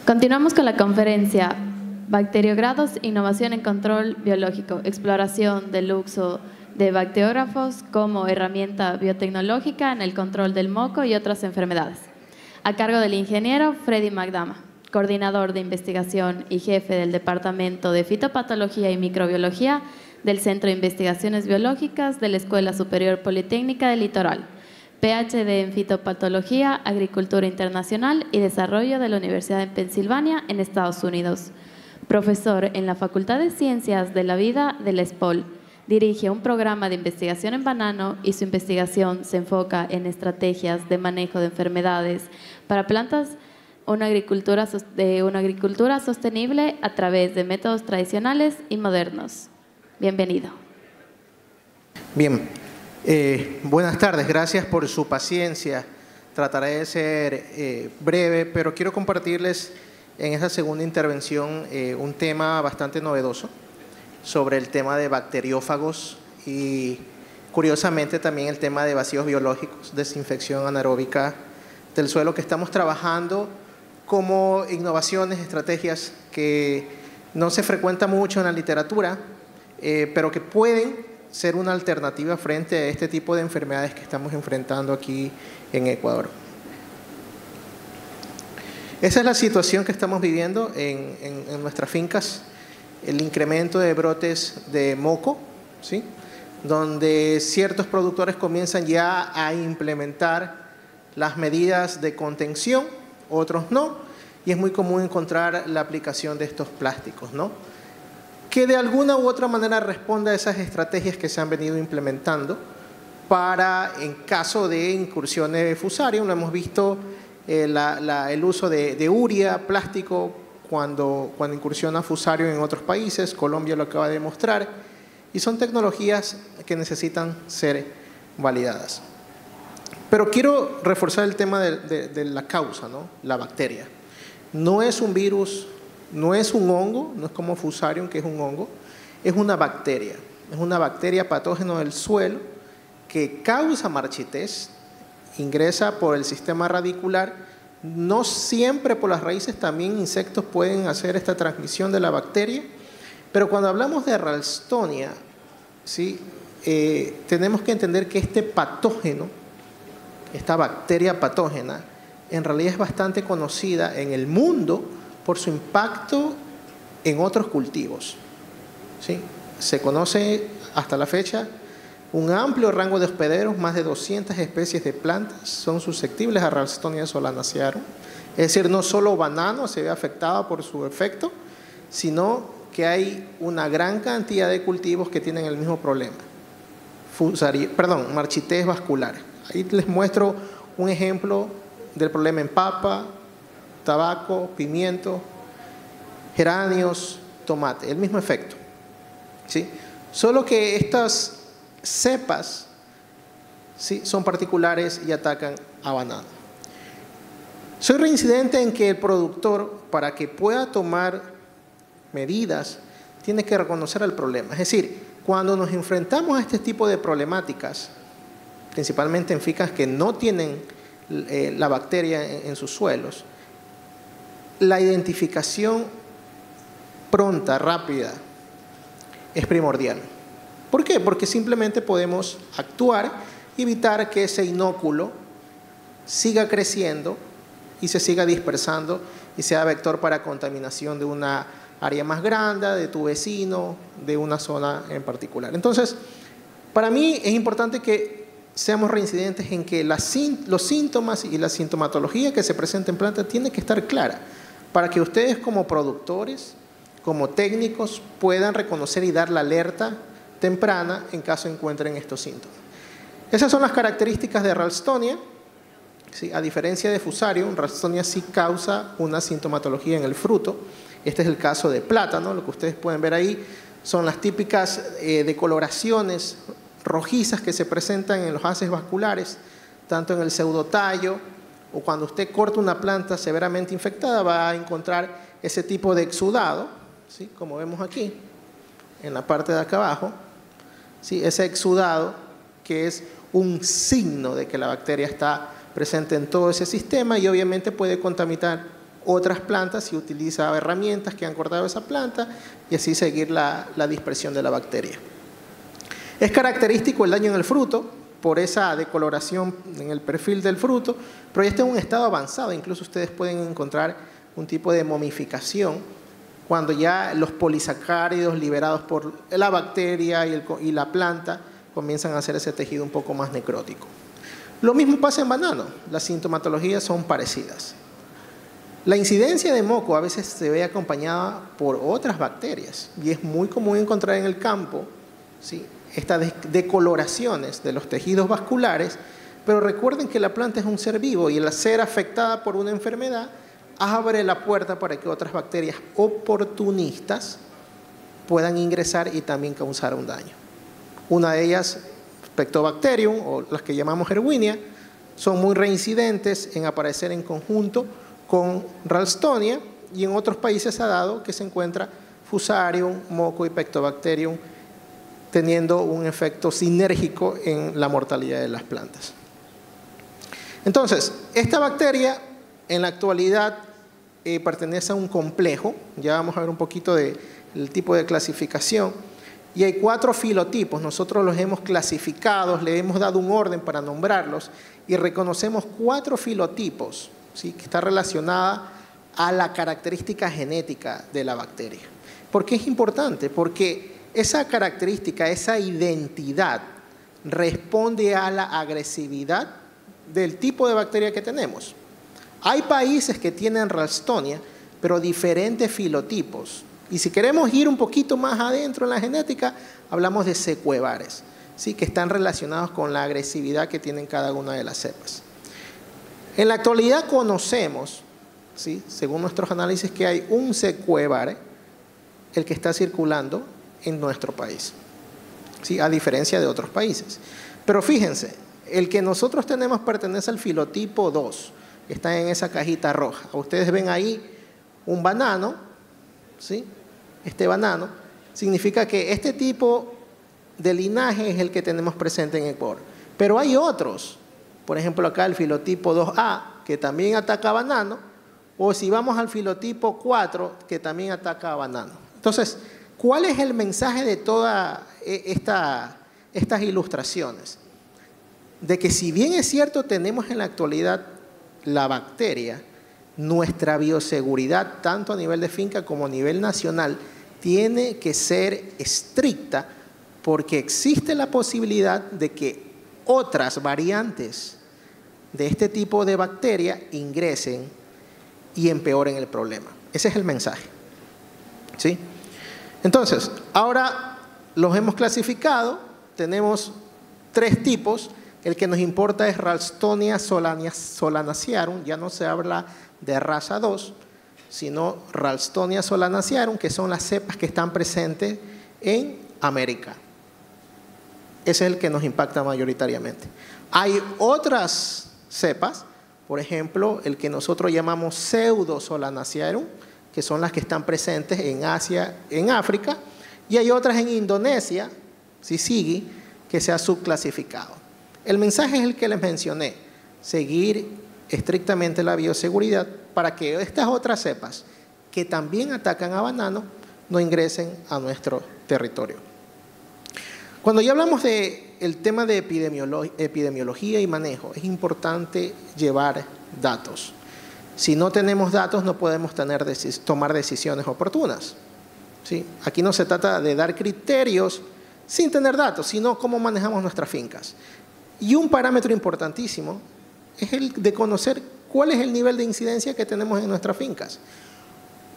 Continuamos con la conferencia Bacteriogrados, innovación en control biológico, exploración del uso de bacteriógrafos como herramienta biotecnológica en el control del moco y otras enfermedades, a cargo del ingeniero Freddy Magdama, coordinador de investigación y jefe del Departamento de Fitopatología y Microbiología del Centro de Investigaciones Biológicas de la Escuela Superior Politécnica del Litoral, PhD en Fitopatología, Agricultura Internacional y Desarrollo de la Universidad de Pensilvania en Estados Unidos. Profesor en la Facultad de Ciencias de la Vida de la SPOL. Dirige un programa de investigación en banano y su investigación se enfoca en estrategias de manejo de enfermedades para plantas, una agricultura sostenible a través de métodos tradicionales y modernos. Bienvenido. Bien. Buenas tardes, gracias por su paciencia. Trataré de ser breve, pero quiero compartirles en esta segunda intervención un tema bastante novedoso sobre el tema de bacteriófagos y curiosamente también el tema de vacíos biológicos, desinfección anaeróbica del suelo, que estamos trabajando como innovaciones, estrategias que no se frecuentan mucho en la literatura, pero que pueden ser una alternativa frente a este tipo de enfermedades que estamos enfrentando aquí en Ecuador. Esa es la situación que estamos viviendo en nuestras fincas, el incremento de brotes de moco, ¿sí?, donde ciertos productores comienzan ya a implementar las medidas de contención, otros no, y es muy común encontrar la aplicación de estos plásticos, ¿no?, que de alguna u otra manera responde a esas estrategias que se han venido implementando para, en caso de incursiones de fusarium, lo hemos visto, el uso de urea, plástico, cuando incursiona fusarium en otros países. Colombia lo acaba de demostrar, y son tecnologías que necesitan ser validadas. Pero quiero reforzar el tema de la causa, ¿no?, la bacteria. No es un virus, no es un hongo, no es como fusarium, que es un hongo, es una bacteria. Es una bacteria patógena del suelo que causa marchitez, ingresa por el sistema radicular. No siempre por las raíces, también insectos pueden hacer esta transmisión de la bacteria. Pero cuando hablamos de Ralstonia, ¿sí?, tenemos que entender que este patógeno, esta bacteria patógena, en realidad es bastante conocida en el mundo por su impacto en otros cultivos, ¿sí? Se conoce hasta la fecha un amplio rango de hospederos, más de 200 especies de plantas son susceptibles a Ralstonia solanacearum. Es decir, no solo banano se ve afectado por su efecto, sino que hay una gran cantidad de cultivos que tienen el mismo problema. Marchitez vascular. Ahí les muestro un ejemplo del problema en papa, tabaco, pimiento, geranios, tomate, el mismo efecto, ¿sí? Solo que estas cepas, ¿sí?, son particulares y atacan a banano. Soy reincidente en que el productor, para que pueda tomar medidas, tiene que reconocer el problema. Es decir, cuando nos enfrentamos a este tipo de problemáticas, principalmente en fincas que no tienen la bacteria en sus suelos, la identificación pronta, rápida, es primordial. ¿Por qué? Porque simplemente podemos actuar y evitar que ese inóculo siga creciendo y se siga dispersando y sea vector para contaminación de una área más grande, de tu vecino, de una zona en particular. Entonces, para mí es importante que seamos reincidentes en que los síntomas y la sintomatología que se presenta en planta tiene que estar clara, para que ustedes como productores, como técnicos, puedan reconocer y dar la alerta temprana en caso encuentren estos síntomas. Esas son las características de Ralstonia, ¿sí? A diferencia de fusarium, Ralstonia sí causa una sintomatología en el fruto. Este es el caso de plátano. Lo que ustedes pueden ver ahí son las típicas decoloraciones rojizas que se presentan en los haces vasculares, tanto en el pseudotallo, o cuando usted corta una planta severamente infectada va a encontrar ese tipo de exudado, ¿sí?, como vemos aquí, en la parte de acá abajo, ¿sí?, ese exudado que es un signo de que la bacteria está presente en todo ese sistema y obviamente puede contaminar otras plantas y utiliza herramientas que han cortado esa planta y así seguir la dispersión de la bacteria. Es característico el daño en el fruto por esa decoloración en el perfil del fruto, pero ya está en un estado avanzado. Incluso ustedes pueden encontrar un tipo de momificación cuando ya los polisacáridos liberados por la bacteria y la planta comienzan a hacer ese tejido un poco más necrótico. Lo mismo pasa en banano, las sintomatologías son parecidas. La incidencia de moco a veces se ve acompañada por otras bacterias y es muy común encontrar en el campo, ¿sí?, estas decoloraciones de los tejidos vasculares, pero recuerden que la planta es un ser vivo y al ser afectada por una enfermedad abre la puerta para que otras bacterias oportunistas puedan ingresar y también causar un daño. Una de ellas, Pectobacterium, o las que llamamos Erwinia, son muy reincidentes en aparecer en conjunto con Ralstonia, y en otros países ha dado que se encuentra Fusarium, moco y Pectobacterium teniendo un efecto sinérgico en la mortalidad de las plantas. Entonces, esta bacteria en la actualidad pertenece a un complejo, ya vamos a ver un poquito del tipo de clasificación, y hay 4 filotipos, nosotros los hemos clasificado, le hemos dado un orden para nombrarlos, y reconocemos 4 filotipos, ¿sí?, que está relacionada a la característica genética de la bacteria. ¿Por qué es importante? Porque esa característica, esa identidad, responde a la agresividad del tipo de bacteria que tenemos. Hay países que tienen Ralstonia, pero diferentes filotipos. Y si queremos ir un poquito más adentro en la genética, hablamos de secuevares, ¿sí?, que están relacionados con la agresividad que tienen cada una de las cepas. En la actualidad conocemos, ¿sí?, según nuestros análisis, que hay un secuevare, el que está circulando en nuestro país, ¿sí?, a diferencia de otros países. Pero fíjense, el que nosotros tenemos pertenece al filotipo 2, que está en esa cajita roja. Ustedes ven ahí un banano, ¿sí? Este banano significa que este tipo de linaje es el que tenemos presente en Ecuador. Pero hay otros, por ejemplo acá el filotipo 2A, que también ataca a banano, o si vamos al filotipo 4, que también ataca a banano. Entonces, ¿cuál es el mensaje de todas estas ilustraciones? De que si bien es cierto tenemos en la actualidad la bacteria, nuestra bioseguridad, tanto a nivel de finca como a nivel nacional, tiene que ser estricta porque existe la posibilidad de que otras variantes de este tipo de bacteria ingresen y empeoren el problema. Ese es el mensaje, ¿sí? Entonces, ahora los hemos clasificado, tenemos 3 tipos. El que nos importa es Ralstonia solanacearum, ya no se habla de raza 2, sino Ralstonia solanacearum, que son las cepas que están presentes en América. Ese es el que nos impacta mayoritariamente. Hay otras cepas, por ejemplo, el que nosotros llamamos Pseudosolanacearum, que son las que están presentes en Asia, en África, y hay otras en Indonesia, Syzygy, que se ha subclasificado. El mensaje es el que les mencioné, seguir estrictamente la bioseguridad para que estas otras cepas que también atacan a banano no ingresen a nuestro territorio. Cuando ya hablamos del tema de epidemiología y manejo, es importante llevar datos. Si no tenemos datos, no podemos tomar decisiones oportunas, ¿sí? Aquí no se trata de dar criterios sin tener datos, sino cómo manejamos nuestras fincas. Y un parámetro importantísimo es el de conocer cuál es el nivel de incidencia que tenemos en nuestras fincas.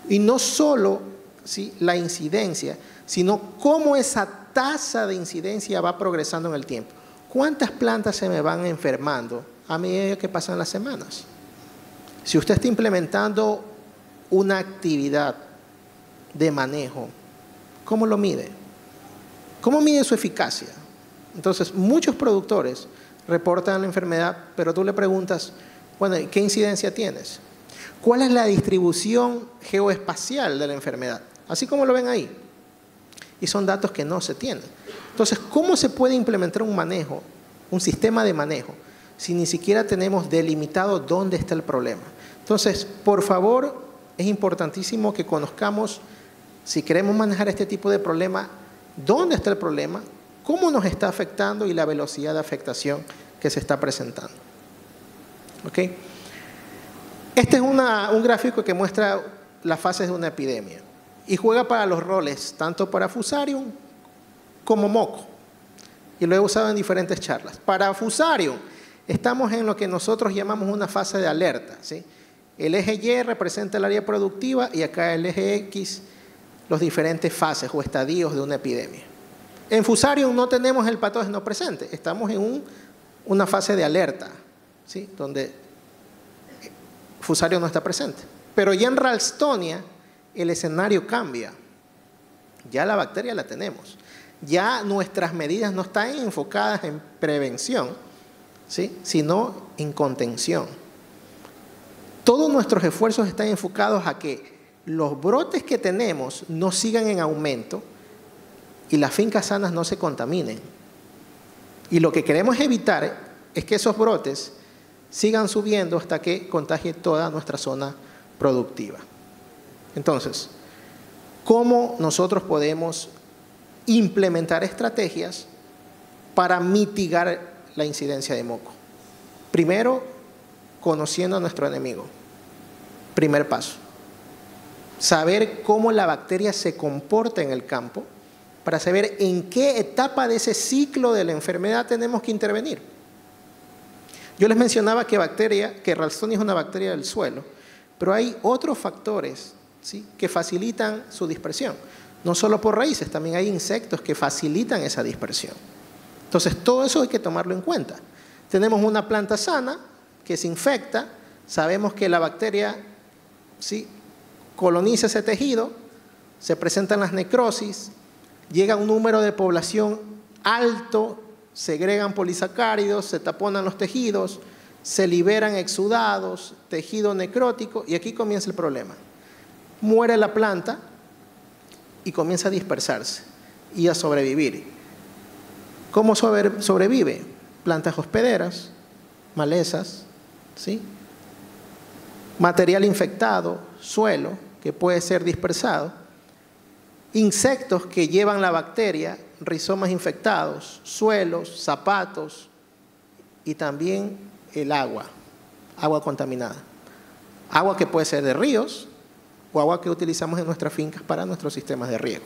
Y no solo, ¿sí?, la incidencia, sino cómo esa tasa de incidencia va progresando en el tiempo. ¿Cuántas plantas se me van enfermando a medida que pasan las semanas? Si usted está implementando una actividad de manejo, ¿cómo lo mide? ¿Cómo mide su eficacia? Entonces, muchos productores reportan la enfermedad, pero tú le preguntas, bueno, ¿qué incidencia tienes? ¿Cuál es la distribución geoespacial de la enfermedad? Así como lo ven ahí. Y son datos que no se tienen. Entonces, ¿cómo se puede implementar un manejo, un sistema de manejo, si ni siquiera tenemos delimitado dónde está el problema? Entonces, por favor, es importantísimo que conozcamos, si queremos manejar este tipo de problema, dónde está el problema, cómo nos está afectando y la velocidad de afectación que se está presentando. ¿Ok? Este es un gráfico que muestra las fases de una epidemia y juega para los roles, tanto para Fusarium como moco. Y lo he usado en diferentes charlas. Para Fusarium estamos en lo que nosotros llamamos una fase de alerta, ¿sí? El eje Y representa el área productiva y acá el eje X los diferentes fases o estadios de una epidemia. En Fusarium no tenemos el patógeno presente, estamos en una fase de alerta, ¿sí? Donde Fusarium no está presente. Pero ya en Ralstonia el escenario cambia. Ya la bacteria la tenemos. Ya nuestras medidas no están enfocadas en prevención, ¿sí? Sino en contención. Todos nuestros esfuerzos están enfocados a que los brotes que tenemos no sigan en aumento y las fincas sanas no se contaminen. Y lo que queremos evitar es que esos brotes sigan subiendo hasta que contagie toda nuestra zona productiva. Entonces, ¿cómo nosotros podemos implementar estrategias para mitigar la incidencia de moco? Primero, conociendo a nuestro enemigo. Primer paso. Saber cómo la bacteria se comporta en el campo para saber en qué etapa de ese ciclo de la enfermedad tenemos que intervenir. Yo les mencionaba que Ralstonia es una bacteria del suelo, pero hay otros factores, ¿sí?, que facilitan su dispersión. No solo por raíces, también hay insectos que facilitan esa dispersión. Entonces, todo eso hay que tomarlo en cuenta. Tenemos una planta sana que se infecta, sabemos que la bacteria, ¿sí?, coloniza ese tejido, se presentan las necrosis, llega un número de población alto, segregan polisacáridos, se taponan los tejidos, se liberan exudados, tejido necrótico, y aquí comienza el problema. Muere la planta y comienza a dispersarse y a sobrevivir. ¿Cómo sobrevive? Plantas hospederas, malezas, ¿sí?, material infectado, suelo que puede ser dispersado, insectos que llevan la bacteria, rizomas infectados, suelos, zapatos y también el agua contaminada. Agua que puede ser de ríos o agua que utilizamos en nuestras fincas para nuestros sistemas de riego.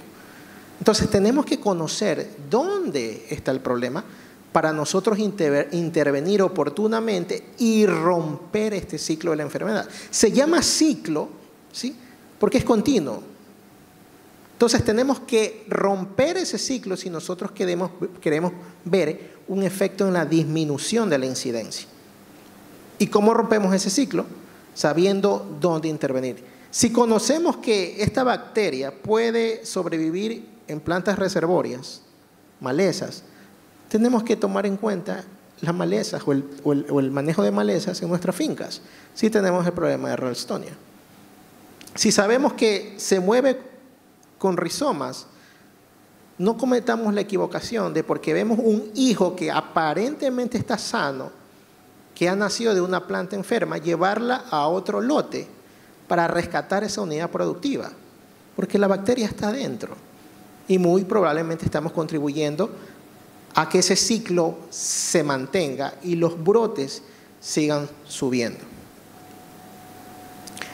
Entonces tenemos que conocer dónde está el problema para nosotros intervenir oportunamente y romper este ciclo de la enfermedad. Se llama ciclo, ¿sí?, porque es continuo. Entonces tenemos que romper ese ciclo si nosotros queremos ver un efecto en la disminución de la incidencia. ¿Y cómo rompemos ese ciclo? Sabiendo dónde intervenir. Si conocemos que esta bacteria puede sobrevivir en plantas reservorias, malezas, tenemos que tomar en cuenta las malezas o el manejo de malezas en nuestras fincas, si tenemos el problema de Ralstonia. Si sabemos que se mueve con rizomas, no cometamos la equivocación de porque vemos un hijo que aparentemente está sano, que ha nacido de una planta enferma, llevarla a otro lote para rescatar esa unidad productiva, porque la bacteria está adentro y muy probablemente estamos contribuyendo a que ese ciclo se mantenga y los brotes sigan subiendo.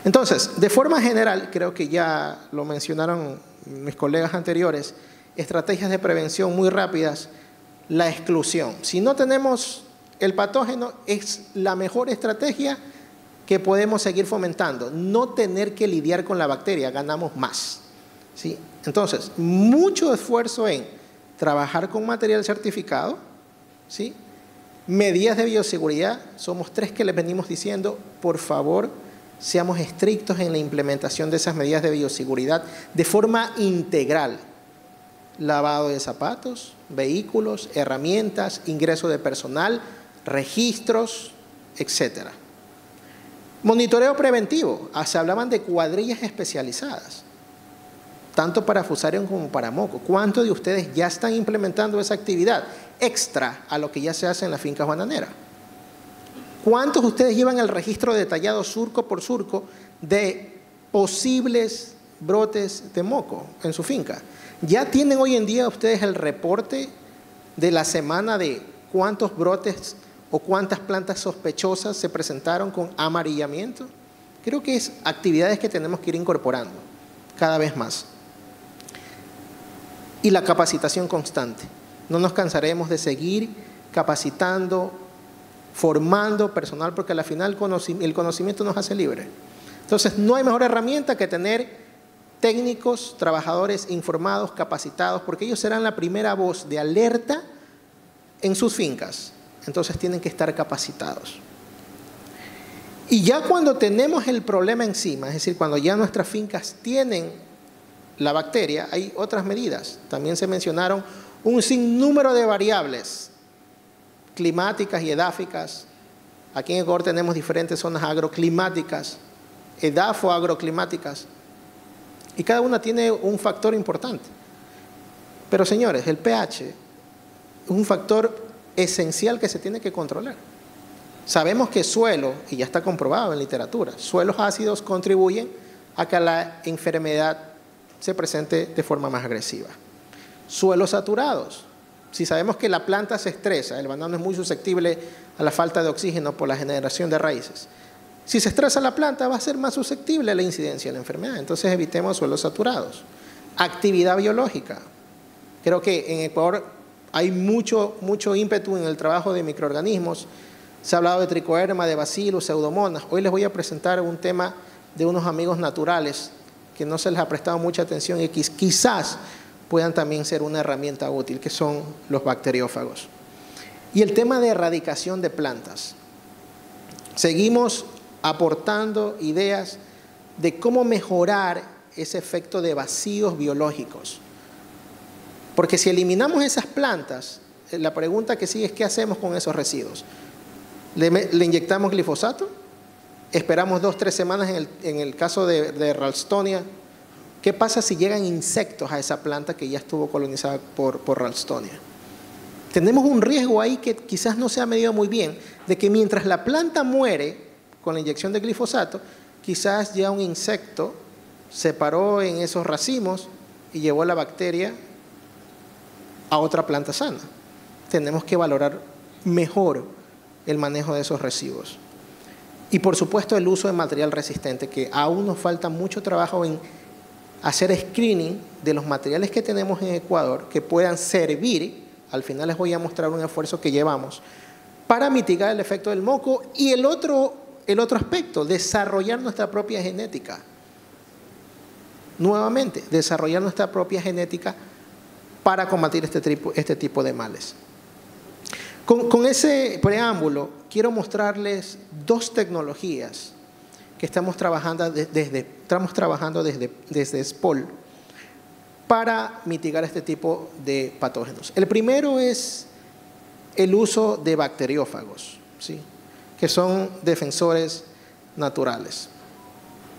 Entonces, de forma general, creo que ya lo mencionaron mis colegas anteriores, estrategias de prevención muy rápidas, la exclusión. Si no tenemos el patógeno, es la mejor estrategia que podemos seguir fomentando. No tener que lidiar con la bacteria, ganamos más, ¿sí? Entonces, mucho esfuerzo en trabajar con material certificado, ¿sí?, medidas de bioseguridad. Somos 3 que les venimos diciendo, por favor, seamos estrictos en la implementación de esas medidas de bioseguridad de forma integral. Lavado de zapatos, vehículos, herramientas, ingreso de personal, registros, etc. Monitoreo preventivo. Se hablaban de cuadrillas especializadas, tanto para Fusarium como para moco. ¿Cuántos de ustedes ya están implementando esa actividad extra a lo que ya se hace en las fincas bananeras? ¿Cuántos de ustedes llevan el registro detallado surco por surco de posibles brotes de moco en su finca? ¿Ya tienen hoy en día ustedes el reporte de la semana de cuántos brotes o cuántas plantas sospechosas se presentaron con amarillamiento? Creo que es actividades que tenemos que ir incorporando cada vez más. Y la capacitación constante. No nos cansaremos de seguir capacitando, formando personal, porque al final el conocimiento nos hace libre. Entonces, no hay mejor herramienta que tener técnicos, trabajadores informados, capacitados, porque ellos serán la primera voz de alerta en sus fincas. Entonces, tienen que estar capacitados. Y ya cuando tenemos el problema encima, es decir, cuando ya nuestras fincas tienen la bacteria, hay otras medidas. También se mencionaron un sinnúmero de variables climáticas y edáficas. Aquí en Ecuador tenemos diferentes zonas agroclimáticas, edafo-agroclimáticas, y cada una tiene un factor importante. Pero señores, el pH es un factor esencial que se tiene que controlar. Sabemos que suelo, y ya está comprobado en literatura, suelos ácidos contribuyen a que la enfermedad se presente de forma más agresiva. Suelos saturados. Si sabemos que la planta se estresa, el banano es muy susceptible a la falta de oxígeno por la generación de raíces. Si se estresa la planta, va a ser más susceptible a la incidencia de la enfermedad. Entonces evitemos suelos saturados. Actividad biológica. Creo que en Ecuador hay mucho ímpetu en el trabajo de microorganismos. Se ha hablado de tricoderma, de bacillus, pseudomonas. Hoy les voy a presentar un tema de unos amigos naturales que no se les ha prestado mucha atención y quizás puedan también ser una herramienta útil, que son los bacteriófagos. Y el tema de erradicación de plantas. Seguimos aportando ideas de cómo mejorar ese efecto de vacíos biológicos. Porque si eliminamos esas plantas, la pregunta que sigue es ¿qué hacemos con esos residuos? ¿Le inyectamos glifosato? Esperamos 2 o 3 semanas en el caso de Ralstonia. ¿Qué pasa si llegan insectos a esa planta que ya estuvo colonizada por Ralstonia? Tenemos un riesgo ahí que quizás no se ha medido muy bien, de que mientras la planta muere con la inyección de glifosato, quizás ya un insecto se paró en esos racimos y llevó la bacteria a otra planta sana. Tenemos que valorar mejor el manejo de esos residuos. Y por supuesto el uso de material resistente, que aún nos falta mucho trabajo en hacer screening de los materiales que tenemos en Ecuador que puedan servir. Al final les voy a mostrar un esfuerzo que llevamos para mitigar el efecto del moco. Y el otro aspecto, desarrollar nuestra propia genética. Nuevamente, desarrollar nuestra propia genética para combatir este tipo de males. Con ese preámbulo, quiero mostrarles 2 tecnologías que estamos trabajando desde SPOL para mitigar este tipo de patógenos. El primero es el uso de bacteriófagos, ¿sí?, que son defensores naturales.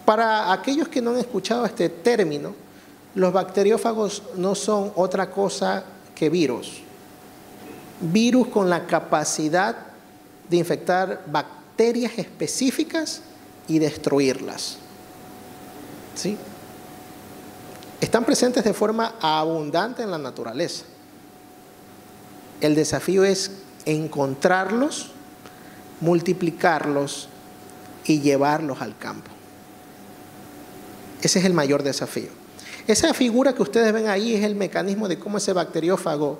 Para aquellos que no han escuchado este término, los bacteriófagos no son otra cosa que virus. Virus con la capacidad de infectar bacterias específicas y destruirlas. ¿Sí? Están presentes de forma abundante en la naturaleza. El desafío es encontrarlos, multiplicarlos y llevarlos al campo. Ese es el mayor desafío. Esa figura que ustedes ven ahí es el mecanismo de cómo ese bacteriófago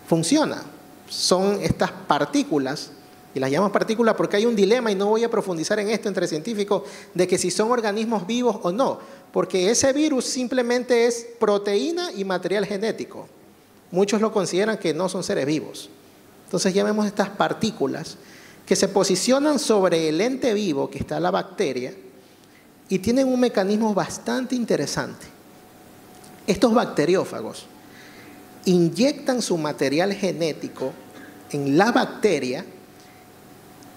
funciona. Son estas partículas, y las llaman partículas porque hay un dilema, y no voy a profundizar en esto entre científicos, de que si son organismos vivos o no, porque ese virus simplemente es proteína y material genético. Muchos lo consideran que no son seres vivos. Entonces llamemos estas partículas que se posicionan sobre el ente vivo, que está la bacteria, y tienen un mecanismo bastante interesante. Estos bacteriófagos inyectan su material genético en la bacteria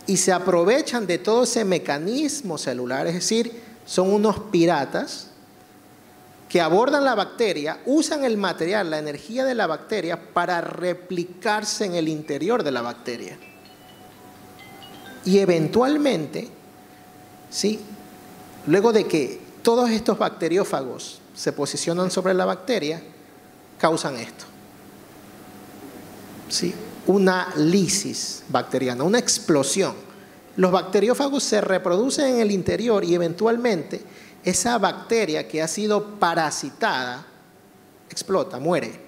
y se aprovechan de todo ese mecanismo celular, es decir, son unos piratas que abordan la bacteria, usan el material, la energía de la bacteria para replicarse en el interior de la bacteria. Y eventualmente, ¿sí?, luego de que todos estos bacteriófagos se posicionan sobre la bacteria, causan esto. ¿Sí? Una lisis bacteriana, una explosión. Los bacteriófagos se reproducen en el interior y eventualmente esa bacteria que ha sido parasitada explota, muere.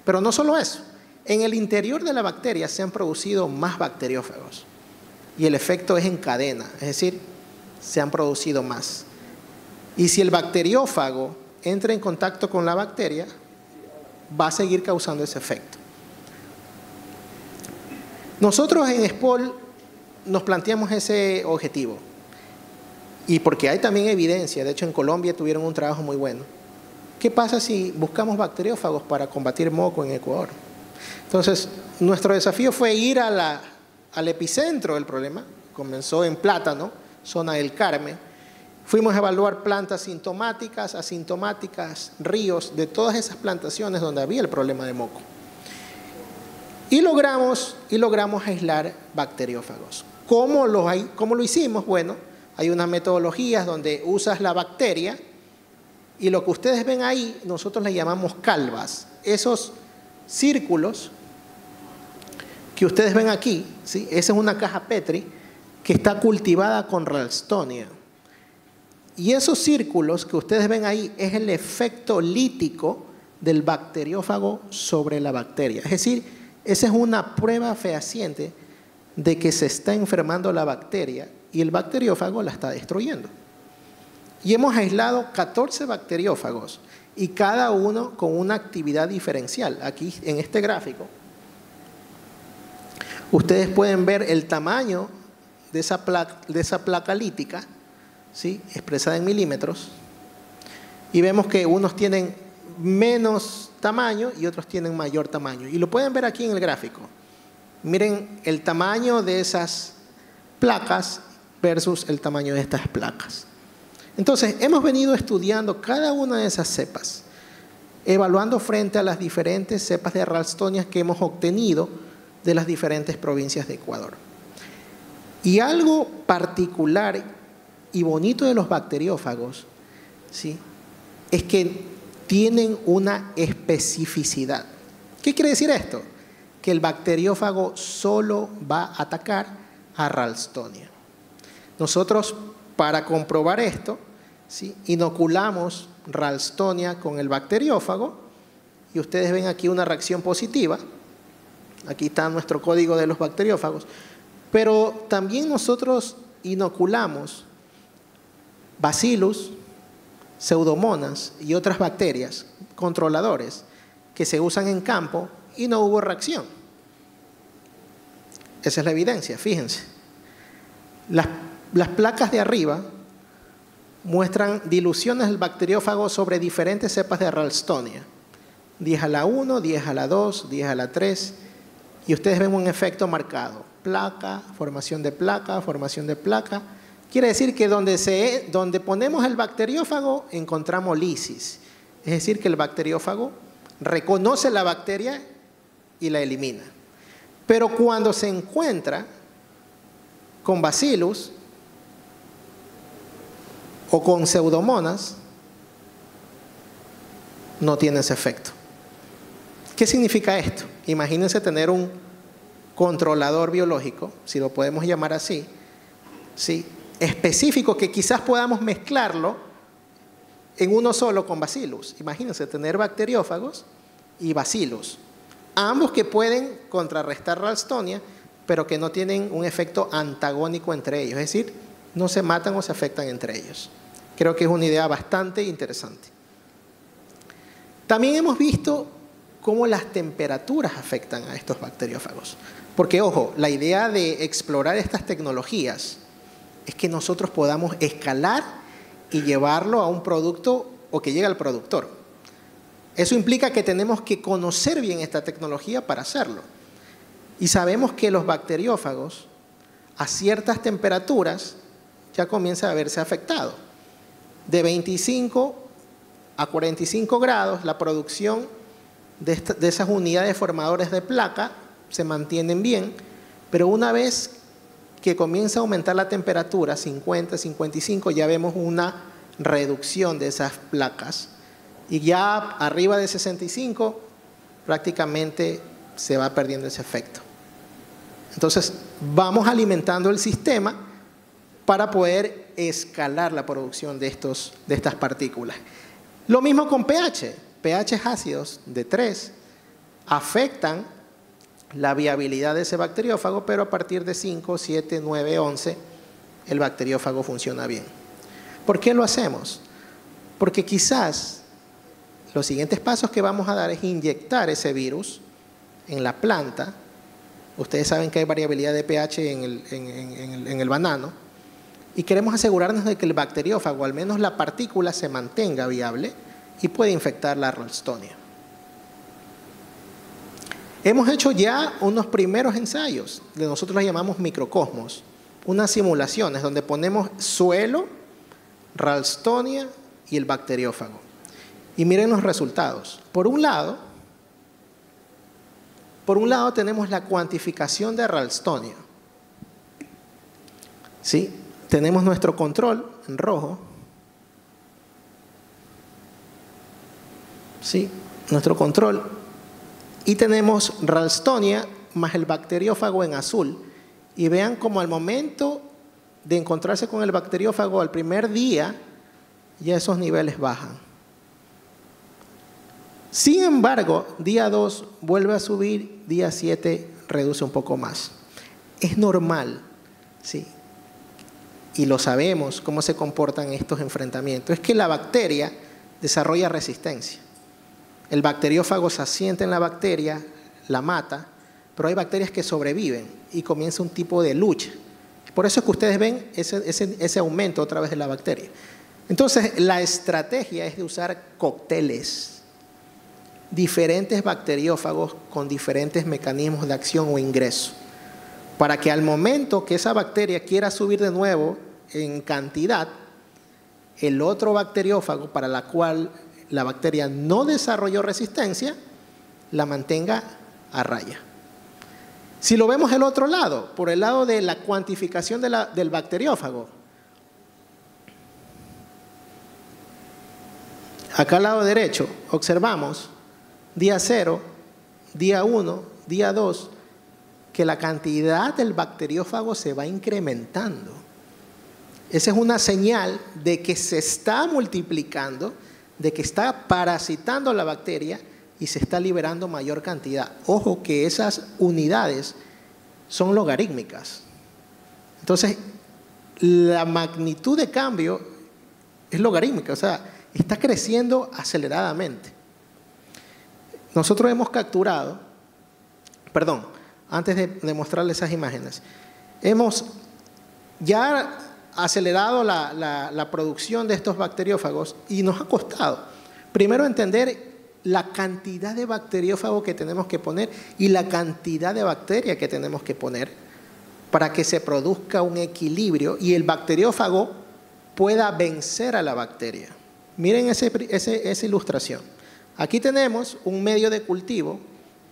Pero no solo eso, en el interior de la bacteria se han producido más bacteriófagos y el efecto es en cadena, es decir, se han producido más. Y si el bacteriófago entra en contacto con la bacteria, va a seguir causando ese efecto. Nosotros en SPOL nos planteamos ese objetivo. Y porque hay también evidencia, de hecho en Colombia tuvieron un trabajo muy bueno. ¿Qué pasa si buscamos bacteriófagos para combatir moco en Ecuador? Entonces, nuestro desafío fue ir al epicentro del problema. Comenzó en Plátano, zona del Carmen. Fuimos a evaluar plantas sintomáticas, asintomáticas, ríos, de todas esas plantaciones donde había el problema de moco. Y logramos aislar bacteriófagos. ¿Cómo lo hicimos? Bueno, hay unas metodologías donde usas la bacteria y lo que ustedes ven ahí, nosotros le llamamos calvas. Esos círculos que ustedes ven aquí, ¿sí?, esa es una caja Petri que está cultivada con Ralstonia. Y esos círculos que ustedes ven ahí es el efecto lítico del bacteriófago sobre la bacteria. Es decir, esa es una prueba fehaciente de que se está enfermando la bacteria y el bacteriófago la está destruyendo. Y hemos aislado 14 bacteriófagos y cada uno con una actividad diferencial. Aquí en este gráfico ustedes pueden ver el tamaño de esa placa lítica, ¿sí?, expresada en milímetros, y vemos que unos tienen menos tamaño y otros tienen mayor tamaño. Y lo pueden ver aquí en el gráfico. Miren el tamaño de esas placas versus el tamaño de estas placas. Entonces, hemos venido estudiando cada una de esas cepas, evaluando frente a las diferentes cepas de Ralstonia que hemos obtenido de las diferentes provincias de Ecuador. Y algo particular y bonito de los bacteriófagos, ¿sí?, es que tienen una especificidad. ¿Qué quiere decir esto? Que el bacteriófago solo va a atacar a Ralstonia. Nosotros, para comprobar esto, ¿sí?, inoculamos Ralstonia con el bacteriófago y ustedes ven aquí una reacción positiva. Aquí está nuestro código de los bacteriófagos. Pero también nosotros inoculamos Bacillus, Pseudomonas y otras bacterias, controladores, que se usan en campo y no hubo reacción. Esa es la evidencia, fíjense. Las placas de arriba muestran diluciones del bacteriófago sobre diferentes cepas de Ralstonia. 10 a la 1, 10 a la 2, 10 a la 3. Y ustedes ven un efecto marcado. Placa, formación de placa, formación de placa. Quiere decir que donde ponemos el bacteriófago encontramos lisis. Es decir, que el bacteriófago reconoce la bacteria y la elimina. Pero cuando se encuentra con Bacillus o con Pseudomonas, no tiene ese efecto. ¿Qué significa esto? Imagínense tener un controlador biológico, si lo podemos llamar así, ¿sí?, específico, que quizás podamos mezclarlo en uno solo con Bacillus. Imagínense tener bacteriófagos y Bacillus, ambos que pueden contrarrestar Ralstonia, pero que no tienen un efecto antagónico entre ellos, es decir, no se matan o se afectan entre ellos. Creo que es una idea bastante interesante. También hemos visto cómo las temperaturas afectan a estos bacteriófagos. Porque, ojo, la idea de explorar estas tecnologías es que nosotros podamos escalar y llevarlo a un producto o que llegue al productor. Eso implica que tenemos que conocer bien esta tecnología para hacerlo. Y sabemos que los bacteriófagos a ciertas temperaturas ya comienza a verse afectado. De 25 a 45 grados la producción de esas unidades formadores de placa se mantienen bien, pero una vez que comienza a aumentar la temperatura, 50, 55, ya vemos una reducción de esas placas. Y ya arriba de 65, prácticamente se va perdiendo ese efecto. Entonces, vamos alimentando el sistema para poder escalar la producción de estas partículas. Lo mismo con pH. pH ácidos de 3 afectan la viabilidad de ese bacteriófago, pero a partir de 5, 7, 9, 11, el bacteriófago funciona bien. ¿Por qué lo hacemos? Porque quizás los siguientes pasos que vamos a dar es inyectar ese virus en la planta. Ustedes saben que hay variabilidad de pH en el banano. Y queremos asegurarnos de que el bacteriófago, al menos la partícula, se mantenga viable y puede infectar la Ralstonia. Hemos hecho ya unos primeros ensayos, nosotros los llamamos microcosmos, unas simulaciones donde ponemos suelo, Ralstonia y el bacteriófago. Y miren los resultados. Por un lado tenemos la cuantificación de Ralstonia. ¿Sí? Tenemos nuestro control en rojo. ¿Sí? Nuestro control. Y tenemos Ralstonia más el bacteriófago en azul. Y vean cómo al momento de encontrarse con el bacteriófago al primer día, ya esos niveles bajan. Sin embargo, día 2 vuelve a subir, día 7 reduce un poco más. Es normal, ¿sí? Y lo sabemos cómo se comportan estos enfrentamientos. Es que la bacteria desarrolla resistencia. El bacteriófago se asienta en la bacteria, la mata, pero hay bacterias que sobreviven y comienza un tipo de lucha. Por eso es que ustedes ven ese aumento otra vez de la bacteria. Entonces, la estrategia es de usar cócteles, diferentes bacteriófagos con diferentes mecanismos de acción o ingreso, para que al momento que esa bacteria quiera subir de nuevo en cantidad, el otro bacteriófago para la cual la bacteria no desarrolló resistencia, la mantenga a raya. Si lo vemos del otro lado, por el lado de la cuantificación del bacteriófago, acá al lado derecho observamos día 0, día 1, día 2, que la cantidad del bacteriófago se va incrementando. Esa es una señal de que se está multiplicando, de que está parasitando la bacteria y se está liberando mayor cantidad. Ojo que esas unidades son logarítmicas. Entonces, la magnitud de cambio es logarítmica, o sea, está creciendo aceleradamente. Nosotros hemos capturado, antes de mostrarles esas imágenes, hemos ya acelerado la producción de estos bacteriófagos y nos ha costado primero entender la cantidad de bacteriófagos que tenemos que poner y la cantidad de bacterias que tenemos que poner para que se produzca un equilibrio y el bacteriófago pueda vencer a la bacteria. Miren esa ilustración. Aquí tenemos un medio de cultivo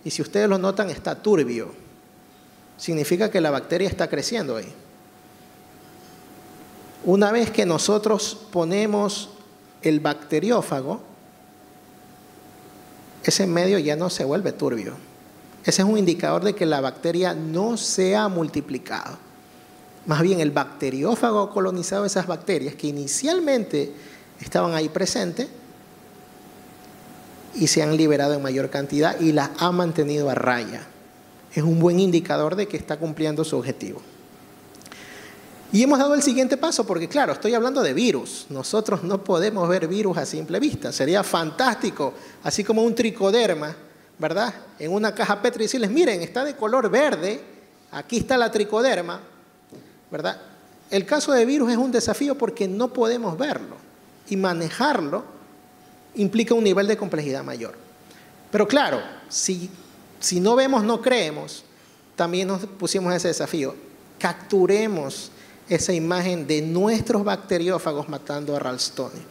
y si ustedes lo notan está turbio. Significa que la bacteria está creciendo ahí. Una vez que nosotros ponemos el bacteriófago, ese medio ya no se vuelve turbio. Ese es un indicador de que la bacteria no se ha multiplicado. Más bien el bacteriófago ha colonizado esas bacterias que inicialmente estaban ahí presentes y se han liberado en mayor cantidad y las ha mantenido a raya. Es un buen indicador de que está cumpliendo su objetivo. Y hemos dado el siguiente paso porque, claro, estoy hablando de virus. Nosotros no podemos ver virus a simple vista. Sería fantástico, así como un tricoderma, ¿verdad? En una caja Petri y decirles, miren, está de color verde, aquí está la tricoderma, ¿verdad? El caso de virus es un desafío porque no podemos verlo y manejarlo implica un nivel de complejidad mayor. Pero claro, si no vemos, no creemos, también nos pusimos ese desafío. Capturemos esa imagen de nuestros bacteriófagos matando a Ralstonia.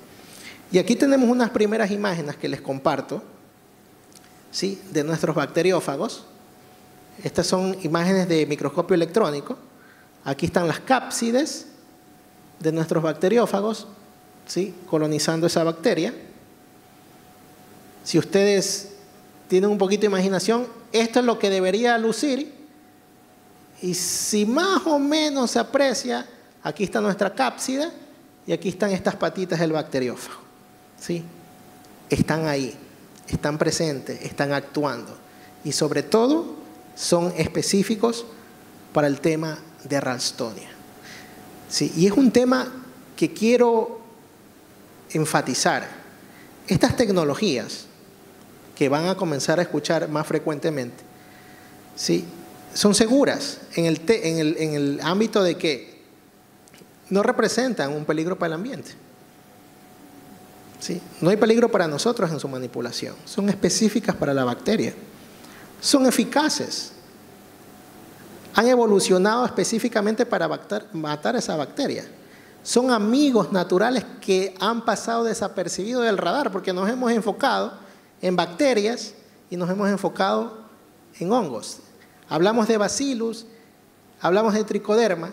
Y aquí tenemos unas primeras imágenes que les comparto, ¿sí? De nuestros bacteriófagos. Estas son imágenes de microscopio electrónico, Aquí están las cápsides de nuestros bacteriófagos, ¿sí? Colonizando esa bacteria. Si ustedes tienen un poquito de imaginación, esto es lo que debería lucir. Y si más o menos se aprecia, aquí está nuestra cápside y aquí están estas patitas del bacteriófago, ¿sí? Están ahí, están presentes, están actuando. Y sobre todo, son específicos para el tema de Ralstonia. ¿Sí? Y es un tema que quiero enfatizar. Estas tecnologías que van a comenzar a escuchar más frecuentemente, ¿sí? Son seguras en el ámbito de que no representan un peligro para el ambiente. ¿Sí? No hay peligro para nosotros en su manipulación. Son específicas para la bacteria. Son eficaces. Han evolucionado específicamente para matar esa bacteria. Son amigos naturales que han pasado desapercibidos del radar porque nos hemos enfocado en bacterias y nos hemos enfocado en hongos. Hablamos de bacillus, hablamos de tricoderma,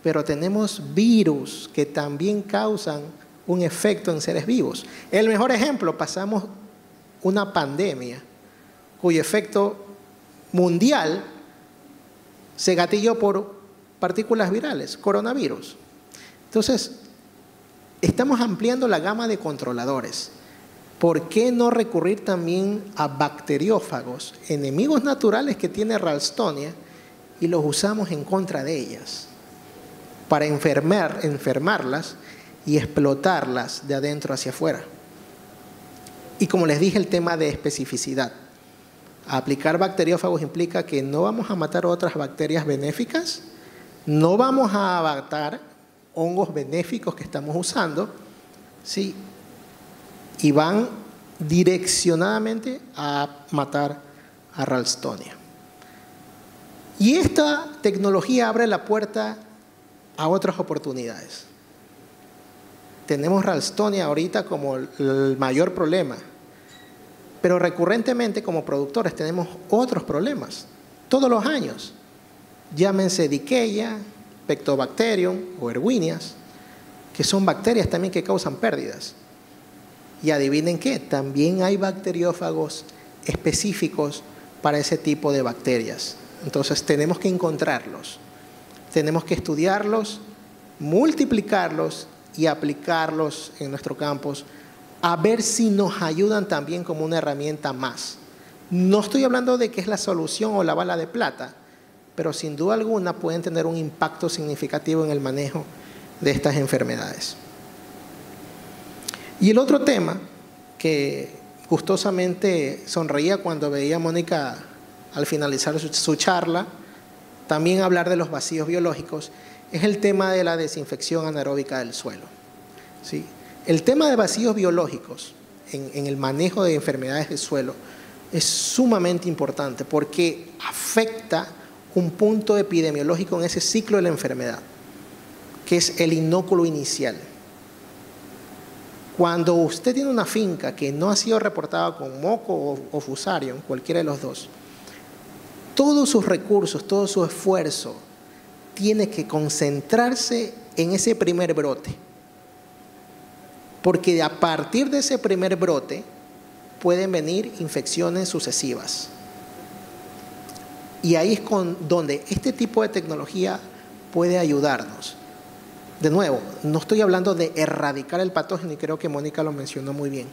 pero tenemos virus que también causan un efecto en seres vivos. El mejor ejemplo, pasamos una pandemia cuyo efecto mundial se gatilló por partículas virales, coronavirus. Entonces, estamos ampliando la gama de controladores. ¿Por qué no recurrir también a bacteriófagos, enemigos naturales que tiene Ralstonia, y los usamos en contra de ellas para enfermarlas y explotarlas de adentro hacia afuera? Y como les dije, el tema de especificidad. Aplicar bacteriófagos implica que no vamos a matar otras bacterias benéficas, no vamos a matar hongos benéficos que estamos usando, ¿sí? Y van direccionadamente a matar a Ralstonia. Y esta tecnología abre la puerta a otras oportunidades. Tenemos Ralstonia ahorita como el mayor problema, pero recurrentemente como productores tenemos otros problemas, todos los años. Llámense Dicheia, Pectobacterium o Erwinias, que son bacterias también que causan pérdidas. Y adivinen qué, también hay bacteriófagos específicos para ese tipo de bacterias. Entonces tenemos que encontrarlos, tenemos que estudiarlos, multiplicarlos y aplicarlos en nuestros campos a ver si nos ayudan también como una herramienta más. No estoy hablando de que es la solución o la bala de plata, pero sin duda alguna pueden tener un impacto significativo en el manejo de estas enfermedades. Y el otro tema que gustosamente sonreía cuando veía a Mónica al finalizar su charla, también hablar de los vacíos biológicos, es el tema de la desinfección anaeróbica del suelo. ¿Sí? El tema de vacíos biológicos en el manejo de enfermedades del suelo es sumamente importante porque afecta un punto epidemiológico en ese ciclo de la enfermedad, que es el inóculo inicial. Cuando usted tiene una finca que no ha sido reportada con moco o fusarium, cualquiera de los dos, todos sus recursos, todo su esfuerzo tiene que concentrarse en ese primer brote. Porque a partir de ese primer brote pueden venir infecciones sucesivas. Y ahí es donde este tipo de tecnología puede ayudarnos. De nuevo, no estoy hablando de erradicar el patógeno y creo que Mónica lo mencionó muy bien.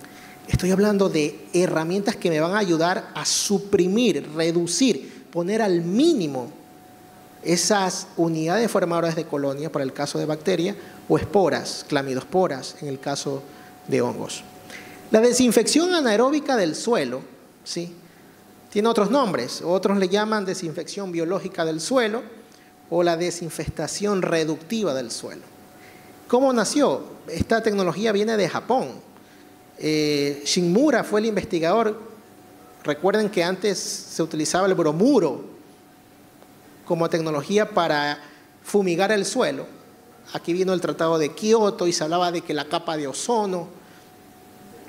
Estoy hablando de herramientas que me van a ayudar a suprimir, reducir, poner al mínimo esas unidades formadoras de colonia para el caso de bacteria o esporas, clamidosporas en el caso de hongos. La desinfección anaeróbica del suelo, ¿sí?, tiene otros nombres. Otros le llaman desinfección biológica del suelo o la desinfestación reductiva del suelo. ¿Cómo nació? Esta tecnología viene de Japón. Shinmura fue el investigador. Recuerden que antes se utilizaba el bromuro como tecnología para fumigar el suelo. Aquí vino el Tratado de Kioto y se hablaba de que la capa de ozono,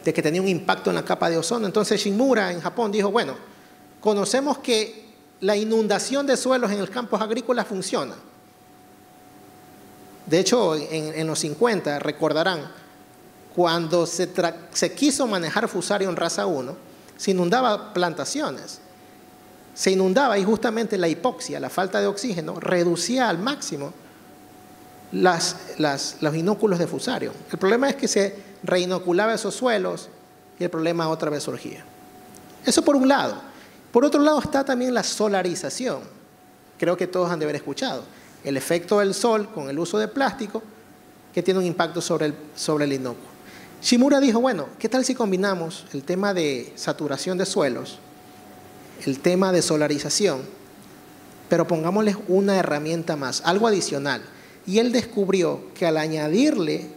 de que tenía un impacto en la capa de ozono. Entonces Shinmura en Japón dijo, bueno, conocemos que la inundación de suelos en los campos agrícolas funciona. De hecho, en los 50, recordarán, cuando se quiso manejar Fusarium raza 1, se inundaba plantaciones. Se inundaba y justamente la hipoxia, la falta de oxígeno, reducía al máximo los inóculos de Fusarium. El problema es que se reinoculaba esos suelos y el problema otra vez surgía. Eso por un lado. Por otro lado está también la solarización. Creo que todos han de haber escuchado. El efecto del sol con el uso de plástico que tiene un impacto sobre el inóculo. Shimura dijo, bueno, ¿qué tal si combinamos el tema de saturación de suelos, el tema de solarización, pero pongámosles una herramienta más, algo adicional? Y él descubrió que al añadirle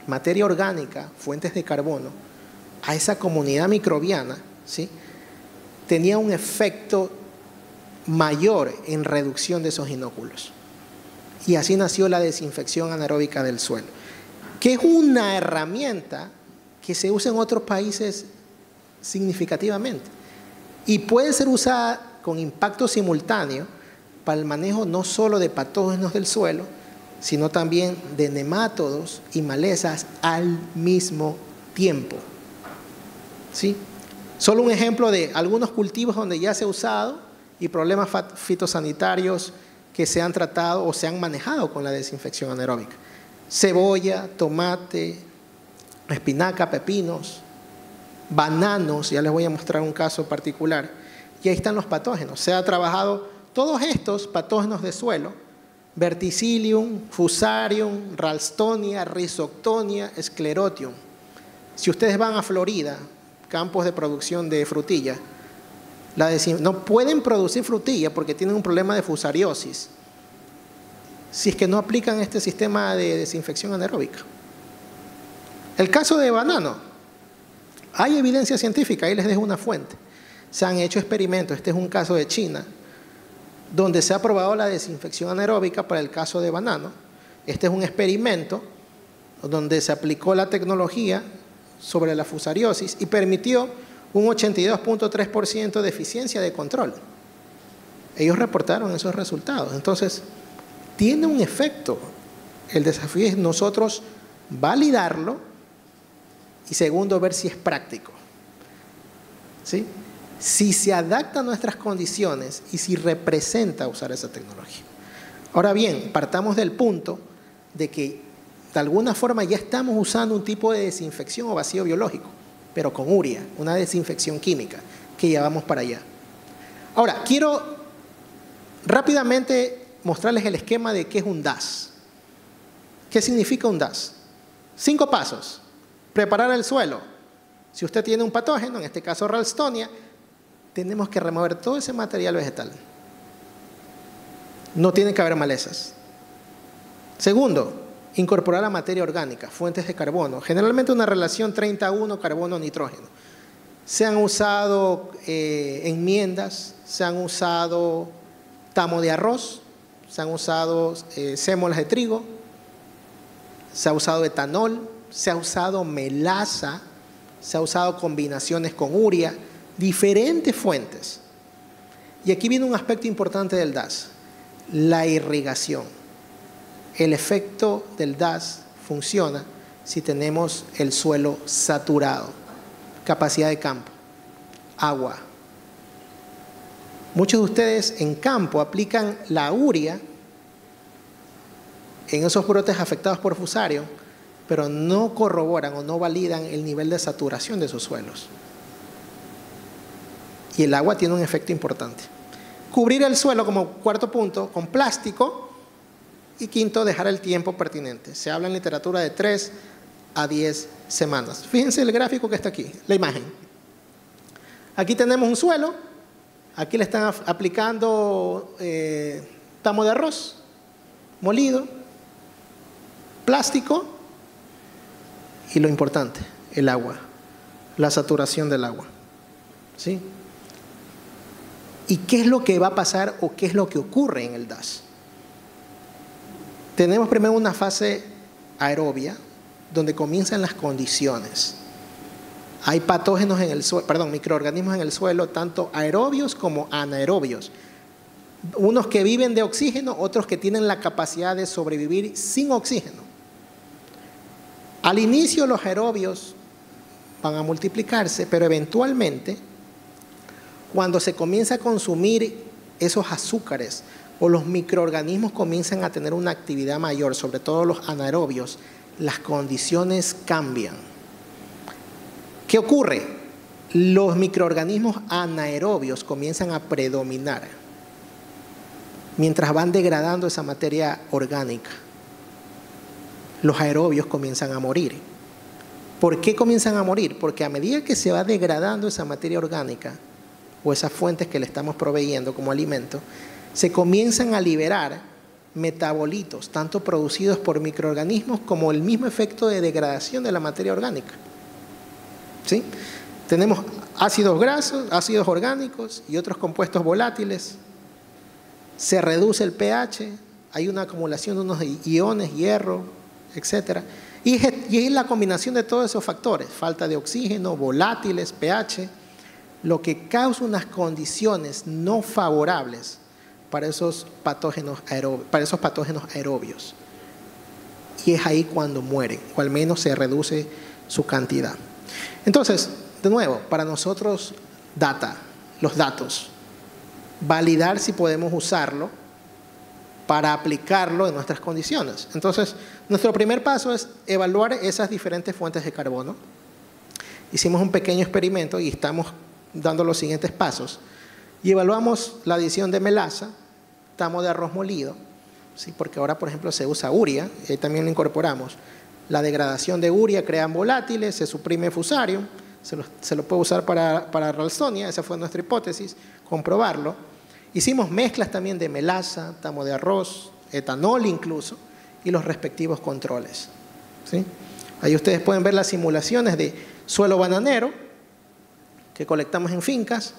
materia orgánica, fuentes de carbono, a esa comunidad microbiana, ¿sí?, tenía un efecto mayor en reducción de esos inóculos. Y así nació la desinfección anaeróbica del suelo, que es una herramienta que se usa en otros países significativamente y puede ser usada con impacto simultáneo para el manejo no solo de patógenos del suelo, sino también de nemátodos y malezas al mismo tiempo. ¿Sí? Solo un ejemplo de algunos cultivos donde ya se ha usado y problemas fitosanitarios que se han tratado o se han manejado con la desinfección anaeróbica. Cebolla, tomate, espinaca, pepinos, bananos, ya les voy a mostrar un caso particular. Y ahí están los patógenos. Se ha trabajado todos estos patógenos de suelo, Verticillium, Fusarium, Ralstonia, Rhizoctonia, Sclerotium. Si ustedes van a Florida, campos de producción de frutilla, no pueden producir frutilla porque tienen un problema de fusariosis si es que no aplican este sistema de desinfección anaeróbica. El caso de banano, hay evidencia científica, ahí les dejo una fuente. Se han hecho experimentos, este es un caso de China, donde se ha probado la desinfección anaeróbica para el caso de banano. Este es un experimento donde se aplicó la tecnología sobre la fusariosis y permitió un 82.3% de eficiencia de control. Ellos reportaron esos resultados. Entonces, tiene un efecto. El desafío es nosotros validarlo y segundo, ver si es práctico. ¿Sí? Si se adapta a nuestras condiciones y si representa usar esa tecnología. Ahora bien, partamos del punto de que de alguna forma ya estamos usando un tipo de desinfección o vacío biológico, pero con urea, una desinfección química que llevamos para allá. Ahora, quiero rápidamente mostrarles el esquema de qué es un DAS. ¿Qué significa un DAS? 5 pasos. Preparar el suelo. Si usted tiene un patógeno, en este caso Ralstonia, tenemos que remover todo ese material vegetal. No tiene que haber malezas. Segundo, incorporar la materia orgánica, fuentes de carbono, generalmente una relación 30:1 carbono-nitrógeno. Se han usado enmiendas, se han usado tamo de arroz, se han usado sémolas de trigo, se ha usado etanol, se ha usado melaza, se ha usado combinaciones con urea, diferentes fuentes. Y aquí viene un aspecto importante del DAS, la irrigación. El efecto del DAS funciona si tenemos el suelo saturado, capacidad de campo, agua. Muchos de ustedes en campo aplican la urea en esos brotes afectados por Fusarium, pero no corroboran o no validan el nivel de saturación de sus suelos. Y el agua tiene un efecto importante. Cubrir el suelo como cuarto punto con plástico. Y quinto, dejar el tiempo pertinente. Se habla en literatura de 3 a 10 semanas. Fíjense el gráfico que está aquí, la imagen. Aquí tenemos un suelo. Aquí le están aplicando tamo de arroz, molido, plástico y lo importante, el agua, la saturación del agua. ¿Sí? ¿Y qué es lo que va a pasar o qué es lo que ocurre en el DAS? Tenemos primero una fase aerobia, donde comienzan las condiciones. Hay patógenos en el suelo, microorganismos en el suelo, tanto aerobios como anaerobios. Unos que viven de oxígeno, otros que tienen la capacidad de sobrevivir sin oxígeno. Al inicio los aerobios van a multiplicarse, pero eventualmente, cuando se comienza a consumir esos azúcares o los microorganismos comienzan a tener una actividad mayor, sobre todo los anaerobios, las condiciones cambian. ¿Qué ocurre? Los microorganismos anaerobios comienzan a predominar mientras van degradando esa materia orgánica. Los aerobios comienzan a morir. ¿Por qué comienzan a morir? Porque a medida que se va degradando esa materia orgánica o esas fuentes que le estamos proveyendo como alimento, se comienzan a liberar metabolitos, tanto producidos por microorganismos como el mismo efecto de degradación de la materia orgánica. ¿Sí? Tenemos ácidos grasos, ácidos orgánicos y otros compuestos volátiles. Se reduce el pH, hay una acumulación de unos iones, hierro, etc. Y es la combinación de todos esos factores, falta de oxígeno, volátiles, pH, lo que causa unas condiciones no favorables para esos patógenos aerobios. Y es ahí cuando mueren, o al menos se reduce su cantidad. Entonces, de nuevo, para nosotros, los datos, validar si podemos usarlo para aplicarlo en nuestras condiciones. Entonces, nuestro primer paso es evaluar esas diferentes fuentes de carbono. Hicimos un pequeño experimento y estamos dando los siguientes pasos. Y evaluamos la adición de melaza, tamo de arroz molido, ¿sí? Porque ahora, por ejemplo, se usa urea, y también lo incorporamos. La degradación de urea crean volátiles, se suprime fusarium, se lo puede usar para Ralstonia, esa fue nuestra hipótesis, comprobarlo. Hicimos mezclas también de melaza, tamo de arroz, etanol incluso, y los respectivos controles, ¿sí? Ahí ustedes pueden ver las simulaciones de suelo bananero que colectamos en fincas,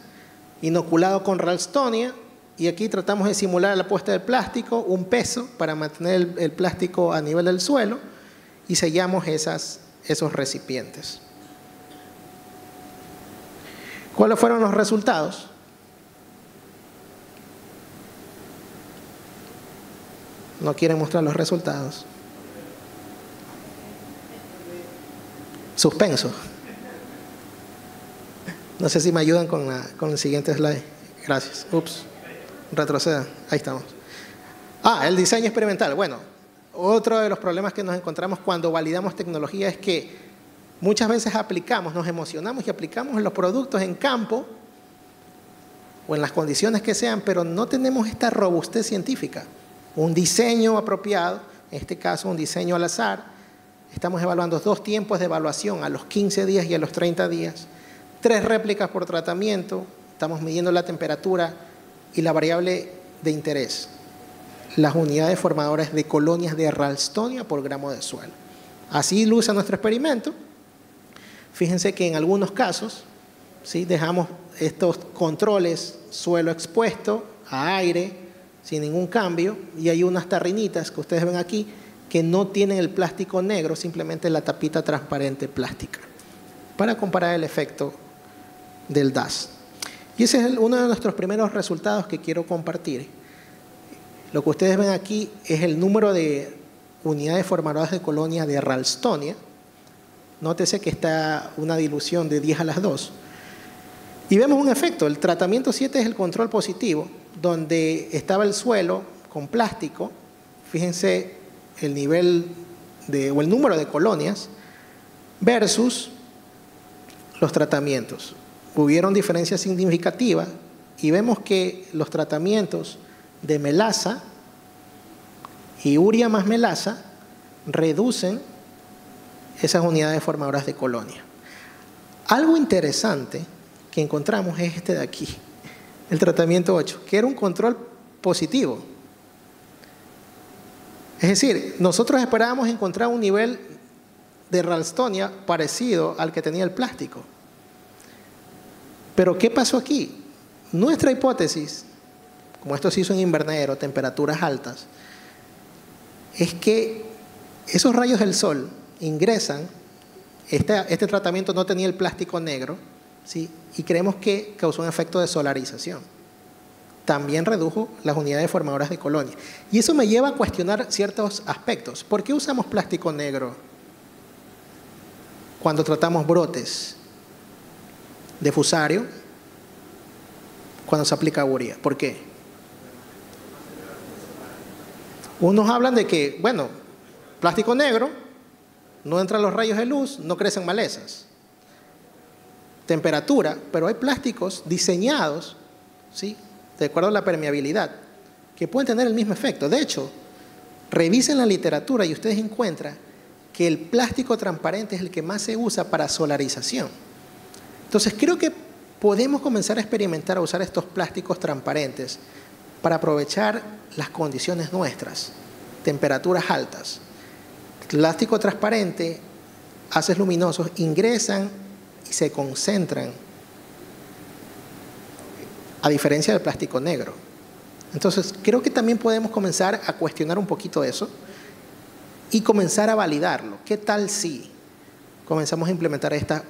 inoculado con Ralstonia, y aquí tratamos de simular la puesta del plástico, un peso para mantener el plástico a nivel del suelo, y sellamos esos recipientes. ¿Cuáles fueron los resultados? No quieren mostrar los resultados. Suspenso. No sé si me ayudan con el siguiente slide. Gracias. Ups. Retrocedan. Ahí estamos. El diseño experimental. Bueno, otro de los problemas que nos encontramos cuando validamos tecnología es que muchas veces nos emocionamos y aplicamos los productos en campo o en las condiciones que sean, pero no tenemos esta robustez científica. Un diseño apropiado, en este caso un diseño al azar. Estamos evaluando 2 tiempos de evaluación, a los 15 días y a los 30 días. 3 réplicas por tratamiento. Estamos midiendo la temperatura y la variable de interés, las unidades formadoras de colonias de Ralstonia por gramo de suelo. Así luce nuestro experimento. Fíjense que en algunos casos, ¿sí?, dejamos estos controles suelo expuesto a aire sin ningún cambio, y hay unas tarrinitas que ustedes ven aquí que no tienen el plástico negro, simplemente la tapita transparente plástica, para comparar el efecto del DAS. Y ese es uno de nuestros primeros resultados que quiero compartir. Lo que ustedes ven aquí es el número de unidades formadoras de colonia de Ralstonia. Nótese que está una dilución de 10 a la 2. Y vemos un efecto. El tratamiento 7 es el control positivo, donde estaba el suelo con plástico. Fíjense el nivel o el número de colonias versus los tratamientos. Hubieron diferencias significativas y vemos que los tratamientos de melaza y urea más melaza reducen esas unidades formadoras de colonia. Algo interesante que encontramos es este de aquí, el tratamiento 8, que era un control positivo. Es decir, nosotros esperábamos encontrar un nivel de Ralstonia parecido al que tenía el plástico. Pero ¿qué pasó aquí? Nuestra hipótesis, como esto se hizo en invernadero, temperaturas altas, es que esos rayos del sol ingresan Este tratamiento no tenía el plástico negro, ¿sí? Y creemos que causó un efecto de solarización. También redujo las unidades formadoras de colonia. Y eso me lleva a cuestionar ciertos aspectos. ¿Por qué usamos plástico negro cuando tratamos brotes de fusario, cuando se aplica urea? ¿Por qué? Unos hablan de que, bueno, plástico negro, no entran los rayos de luz, no crecen malezas. Temperatura, pero hay plásticos diseñados, ¿sí?, de acuerdo a la permeabilidad, que pueden tener el mismo efecto. De hecho, revisen la literatura y ustedes encuentran que el plástico transparente es el que más se usa para solarización. Entonces, creo que podemos comenzar a experimentar a usar estos plásticos transparentes para aprovechar las condiciones nuestras, temperaturas altas. Plástico transparente, haces luminosos, ingresan y se concentran, a diferencia del plástico negro. Entonces, creo que también podemos comenzar a cuestionar un poquito eso y comenzar a validarlo. ¿Qué tal si comenzamos a implementar esta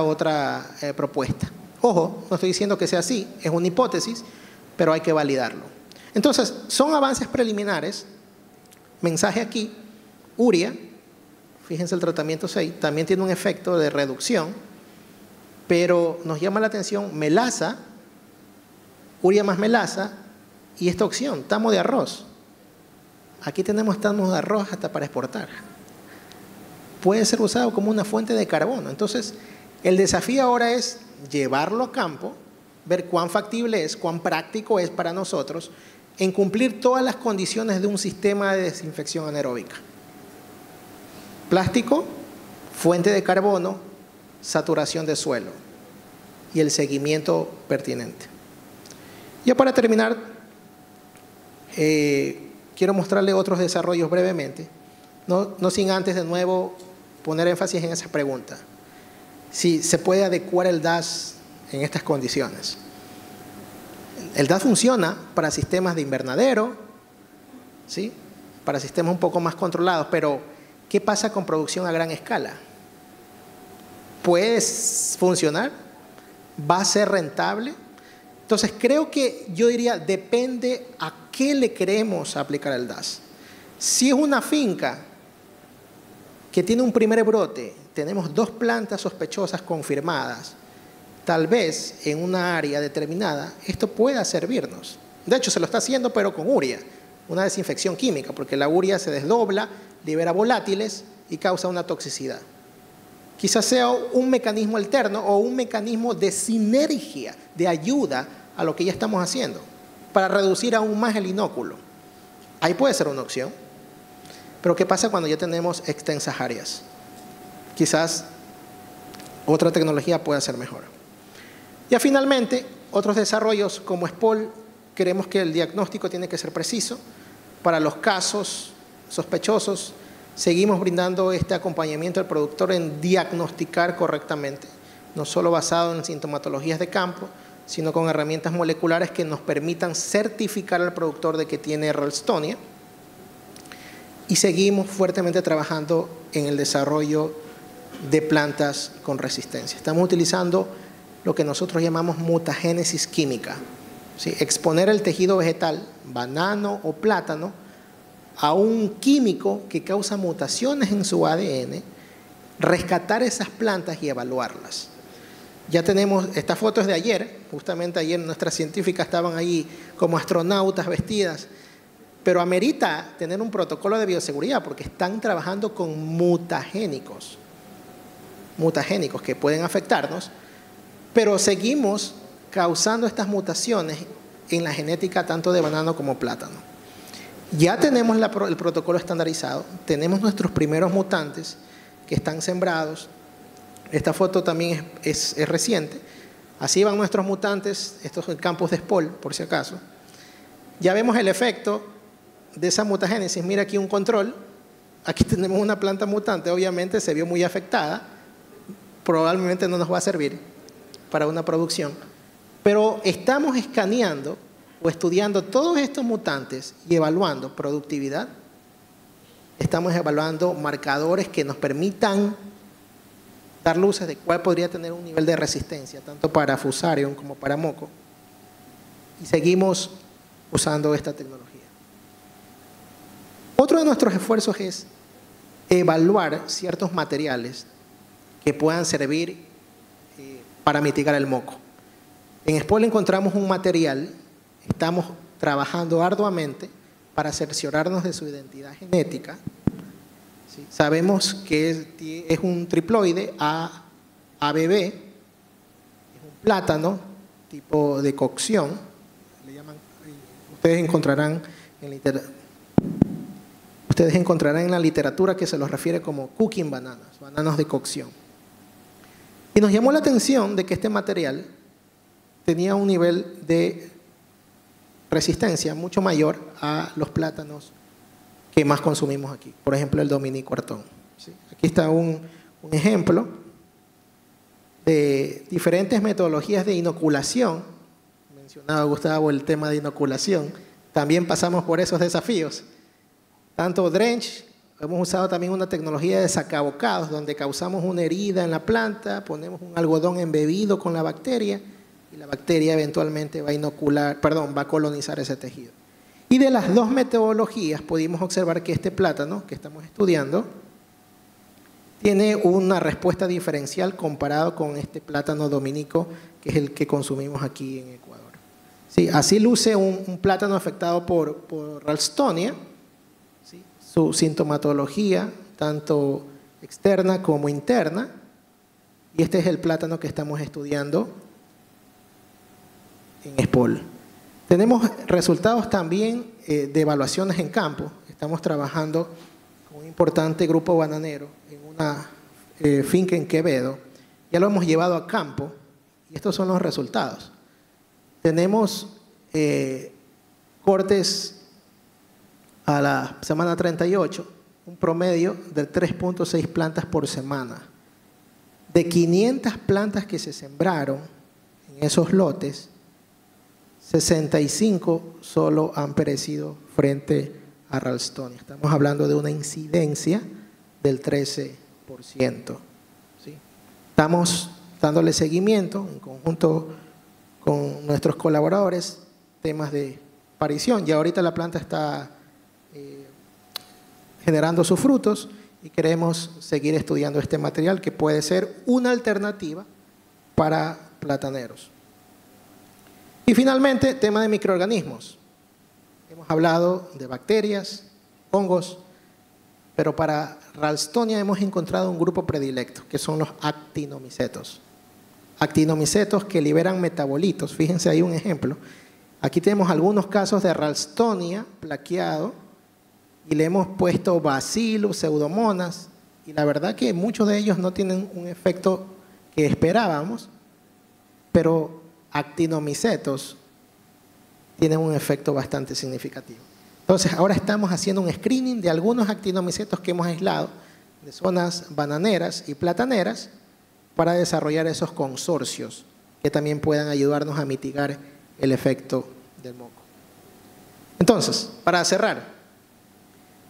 otra propuesta? Ojo, no estoy diciendo que sea así, es una hipótesis, pero hay que validarlo. Entonces, son avances preliminares. Mensaje aquí, urea, fíjense el tratamiento 6, también tiene un efecto de reducción, pero nos llama la atención melaza, urea más melaza, y esta opción, tamo de arroz. Aquí tenemos tamos de arroz hasta para exportar. Puede ser usado como una fuente de carbono. Entonces, el desafío ahora es llevarlo a campo, ver cuán factible es, cuán práctico es para nosotros, en cumplir todas las condiciones de un sistema de desinfección anaeróbica. Plástico, fuente de carbono, saturación de suelo y el seguimiento pertinente. Ya para terminar, quiero mostrarle otros desarrollos brevemente, no sin antes de nuevo poner énfasis en esa pregunta. Si se puede adecuar el DAS en estas condiciones. El DAS funciona para sistemas de invernadero, ¿sí?, para sistemas un poco más controlados, pero ¿qué pasa con producción a gran escala? ¿Puede funcionar? ¿Va a ser rentable? Entonces, creo que yo diría, depende a qué le queremos aplicar el DAS. Si es una finca que tiene un primer brote, tenemos 2 plantas sospechosas confirmadas, tal vez en una área determinada, esto pueda servirnos. De hecho, se lo está haciendo, pero con urea, una desinfección química, porque la urea se desdobla, libera volátiles y causa una toxicidad. Quizás sea un mecanismo alterno o un mecanismo de sinergia, de ayuda a lo que ya estamos haciendo, para reducir aún más el inóculo. Ahí puede ser una opción. Pero ¿qué pasa cuando ya tenemos extensas áreas? Quizás otra tecnología pueda ser mejor. Ya finalmente, otros desarrollos como SPOL, creemos que el diagnóstico tiene que ser preciso. Para los casos sospechosos, seguimos brindando este acompañamiento al productor en diagnosticar correctamente, no solo basado en sintomatologías de campo, sino con herramientas moleculares que nos permitan certificar al productor de que tiene Ralstonia. Y seguimos fuertemente trabajando en el desarrollo de plantas con resistencia. Estamos utilizando lo que nosotros llamamos mutagénesis química, ¿sí?, exponer el tejido vegetal, banano o plátano, a un químico que causa mutaciones en su ADN, rescatar esas plantas y evaluarlas. Ya tenemos, esta foto es de ayer, justamente ayer nuestras científicas estaban ahí como astronautas vestidas, pero amerita tener un protocolo de bioseguridad porque están trabajando con mutagénicos que pueden afectarnos, pero seguimos causando estas mutaciones en la genética tanto de banano como plátano. Ya tenemos el protocolo estandarizado, tenemos nuestros primeros mutantes que están sembrados. Esta foto también es reciente. Así van nuestros mutantes, estos son campos de SPOL, por si acaso. Ya vemos el efecto de esa mutagénesis. Mira aquí un control. Aquí tenemos una planta mutante, obviamente se vio muy afectada. Probablemente no nos va a servir para una producción. Pero estamos escaneando o estudiando todos estos mutantes y evaluando productividad, estamos evaluando marcadores que nos permitan dar luces de cuál podría tener un nivel de resistencia, tanto para Fusarium como para moco. Y seguimos usando esta tecnología. Otro de nuestros esfuerzos es evaluar ciertos materiales que puedan servir para mitigar el moco. En SPOL encontramos un material, estamos trabajando arduamente para cerciorarnos de su identidad genética. ¿Sí? Sabemos que es un triploide ABB, es un plátano tipo de cocción, le llaman, ustedes encontrarán en la literatura que se los refiere como cooking bananas, bananas de cocción. Y nos llamó la atención de que este material tenía un nivel de resistencia mucho mayor a los plátanos que más consumimos aquí. Por ejemplo, el Dominico Artón. ¿Sí? Aquí está un ejemplo de diferentes metodologías de inoculación. Mencionaba Gustavo el tema de inoculación. También pasamos por esos desafíos. Tanto drench, hemos usado también una tecnología de sacabocados, donde causamos una herida en la planta, ponemos un algodón embebido con la bacteria y la bacteria eventualmente va a colonizar ese tejido. Y de las dos metodologías pudimos observar que este plátano que estamos estudiando tiene una respuesta diferencial comparado con este plátano dominico, que es el que consumimos aquí en Ecuador. Sí, así luce un plátano afectado por Ralstonia. ¿Sí? Su sintomatología, tanto externa como interna, y este es el plátano que estamos estudiando en SPOL. Tenemos resultados también de evaluaciones en campo. Estamos trabajando con un importante grupo bananero en una finca en Quevedo. Ya lo hemos llevado a campo y estos son los resultados. Tenemos cortes a la semana 38, un promedio de 3.6 plantas por semana. De 500 plantas que se sembraron en esos lotes, 65 solo han perecido frente a Ralstonia. Estamos hablando de una incidencia del 13%. ¿Sí? Estamos dándole seguimiento en conjunto con nuestros colaboradores, temas de aparición. Ya ahorita la planta está generando sus frutos y queremos seguir estudiando este material que puede ser una alternativa para plataneros. Y finalmente, tema de microorganismos. Hemos hablado de bacterias, hongos, pero para Ralstonia hemos encontrado un grupo predilecto, que son los actinomicetos. Actinomicetos que liberan metabolitos. Fíjense ahí un ejemplo. Aquí tenemos algunos casos de Ralstonia plaqueado y le hemos puesto Bacillus, Pseudomonas, y la verdad que muchos de ellos no tienen un efecto que esperábamos, pero actinomicetos tienen un efecto bastante significativo. Entonces, ahora estamos haciendo un screening de algunos actinomicetos que hemos aislado de zonas bananeras y plataneras para desarrollar esos consorcios que también puedan ayudarnos a mitigar el efecto del moco. Entonces, para cerrar,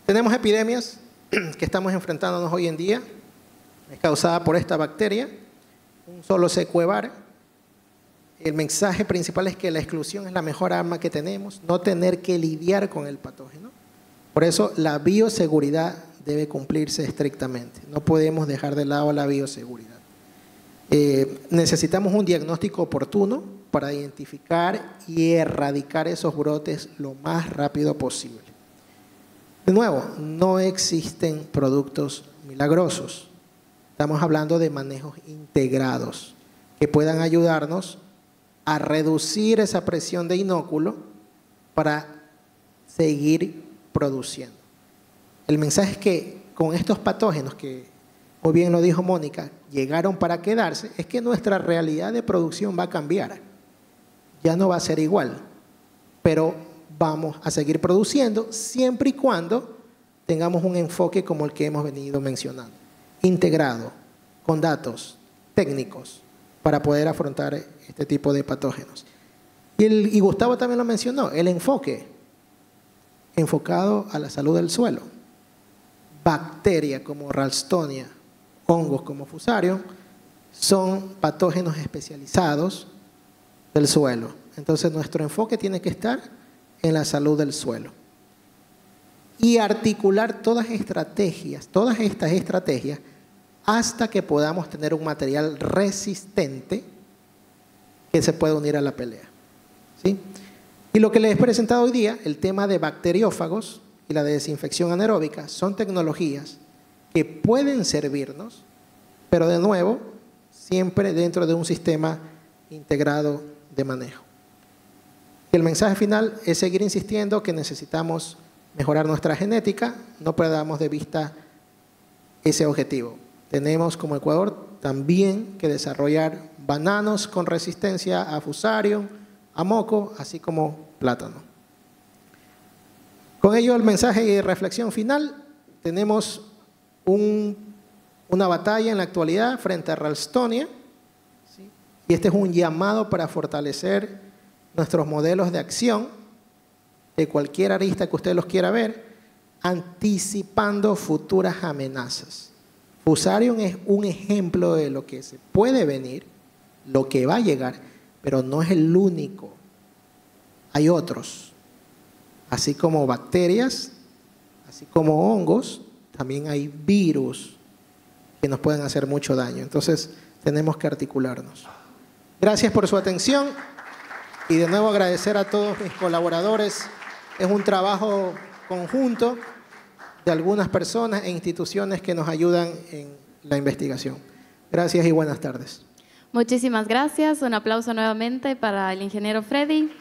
tenemos epidemias que estamos enfrentándonos hoy en día, es causada por esta bacteria, un solo secuevar. El mensaje principal es que la exclusión es la mejor arma que tenemos, no tener que lidiar con el patógeno. Por eso la bioseguridad debe cumplirse estrictamente. No podemos dejar de lado la bioseguridad. Necesitamos un diagnóstico oportuno para identificar y erradicar esos brotes lo más rápido posible. De nuevo, no existen productos milagrosos. Estamos hablando de manejos integrados que puedan ayudarnos a reducir esa presión de inóculo para seguir produciendo. El mensaje es que con estos patógenos que, muy bien lo dijo Mónica, llegaron para quedarse, es que nuestra realidad de producción va a cambiar. Ya no va a ser igual, pero vamos a seguir produciendo siempre y cuando tengamos un enfoque como el que hemos venido mencionando, integrado, con datos técnicos, para poder afrontar este tipo de patógenos. Y Gustavo también lo mencionó, el enfoque enfocado a la salud del suelo. bacterias como Ralstonia, hongos como Fusarium, son patógenos especializados del suelo. Entonces nuestro enfoque tiene que estar en la salud del suelo. Y articular todas estas estrategias hasta que podamos tener un material resistente que se pueda unir a la pelea. ¿Sí? Y lo que les he presentado hoy día, el tema de bacteriófagos y la desinfección anaeróbica, son tecnologías que pueden servirnos, pero de nuevo, siempre dentro de un sistema integrado de manejo. Y el mensaje final es seguir insistiendo que necesitamos mejorar nuestra genética, no perdamos de vista ese objetivo. Tenemos como Ecuador también que desarrollar bananos con resistencia a Fusarium, a moco, así como plátano. Con ello el mensaje y reflexión final, tenemos una batalla en la actualidad frente a Ralstonia, ¿sí? Y este es un llamado para fortalecer nuestros modelos de acción de cualquier arista que usted los quiera ver, anticipando futuras amenazas. Fusarium es un ejemplo de lo que se puede venir, lo que va a llegar, pero no es el único. Hay otros, así como bacterias, así como hongos, también hay virus que nos pueden hacer mucho daño. Entonces tenemos que articularnos. Gracias por su atención y de nuevo agradecer a todos mis colaboradores. Es un trabajo conjunto de algunas personas e instituciones que nos ayudan en la investigación. Gracias y buenas tardes. Muchísimas gracias. Un aplauso nuevamente para el ingeniero Freddy.